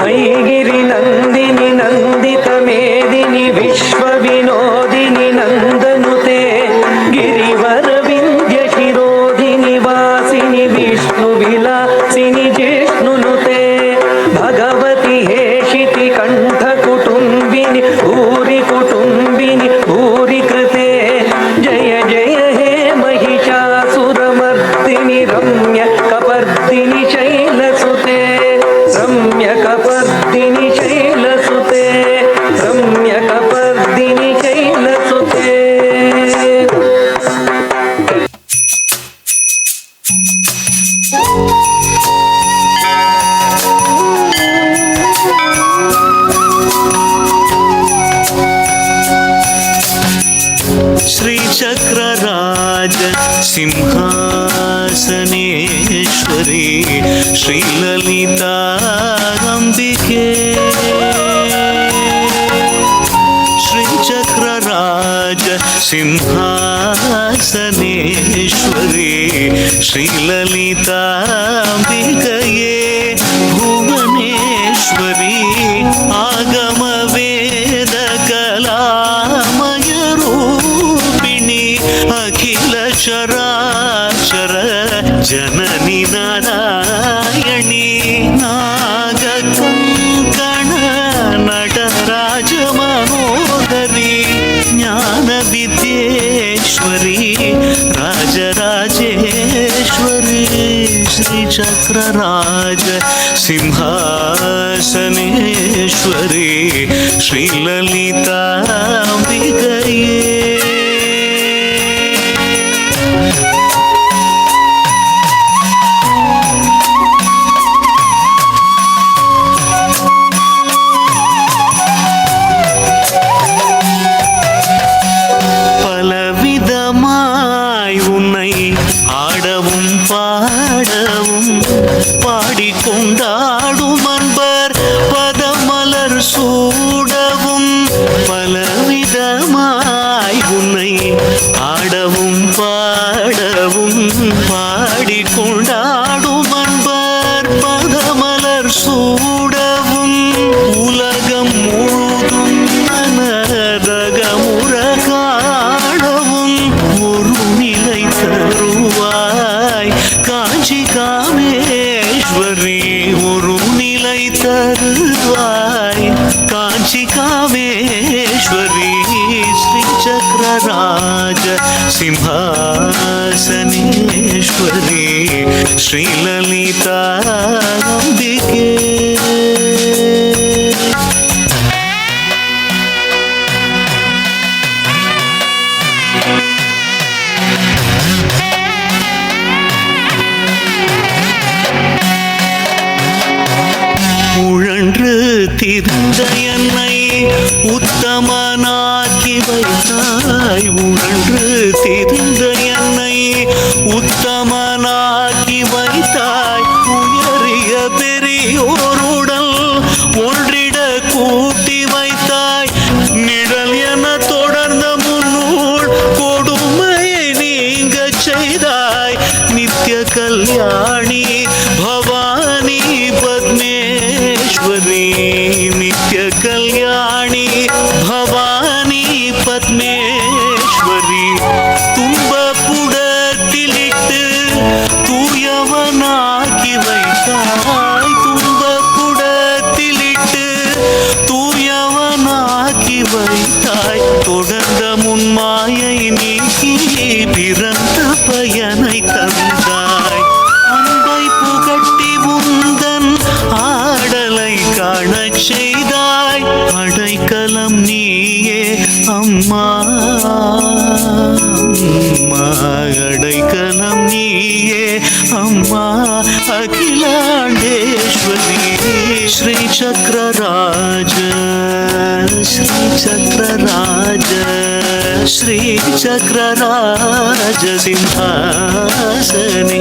ऐगिरि नन्दिनि नन्दित मेदिनि विश्व विनोदिनि नन्दनुते गिरिवर विन्ध्य शिरोधिनि वासिनि विष्णु विलासिनि जिष्णुनुते भगवति हेशिति कंठ कुटुम्बिनि भूरि कुटुम्बिनि भूरि कृते जय जय हे महिषासुरमर्दिनि रम्य कपर्दिनि शैलसुते रम्य कपर्दिनि शैलसुते रम्य कपर्दिनि शैलसुते। श्रीचक्रराज सिंहासनेश्वरी श्रीललिताम्बिके श्रीचक्रराज सिंहासनेश्वरी श्रीललिताम्बिकये भुवनेश्वरी आगमवेदकलामय रूपिणी अखिल चराचर जननी नारायणी नागकङ्कण नटराज मनोहरी ज्ञान विद्येश्वरी राजराजेश्वरी श्रीचक्रराज सिंहासनेश्वरी श्रीललिताम्बिकये। பாடிக்கொண்டாடும் அன்பர் பதமலர் சூடவும் பலவிதமாய் உன்னை ஆடவும் பாடவும் பாடிக்கொண்டாடும் அன்பர் பதமலர் சூடவும் உலகம் முழுதும் மனதகமுற காணவும் ஒரு நிலை தருவாய் காஞ்சி காமேஸ்வரி ஒரு நிலை தருவாய் காஞ்சி காமேஸ்வரி श्रीचक्रराज सिंहासनेश्वरी श्रीललिताम्बिके। உழன்று திரிந்த என்னை உத்தமனாக்கி வைத்தாய் உழன்று திரிந்த என்னை உத்தமனாக்கி வைத்தாய் உயரிய பெரியோருடன் ஒன்றிட கூட்டி வைத்தாய் நிழல் என தொடர்ந்த முன்னூல் கொடுமையை நீங்க செய்தாய் நித்திய கல்யாணி பவானி பத்மேஸ்வரி நித்ய கல்யாணி பவானி பத்மேஸ்வரி துன்பப்புடத்திலிட்டு தூயவனாக்கி வைத்தாய் துன்பப்புடத்திலிட்டு தூயவனாக்கி வைத்தாய் தொடர்ந்த முன்மாயை நீக்கி பிறந்த பயனை தந்தாய் அன்பை புகட்டி முந்தன் ஆடலை காணச் செய்தாய் அடைக்கலம் நீயே அம்மா அடைக்கலம் நீயே அம்மா அகிலாண்டேஸ்வரி श्रीचक्रराज श्रीचक्रराज श्रीचक्रराज सिंहासने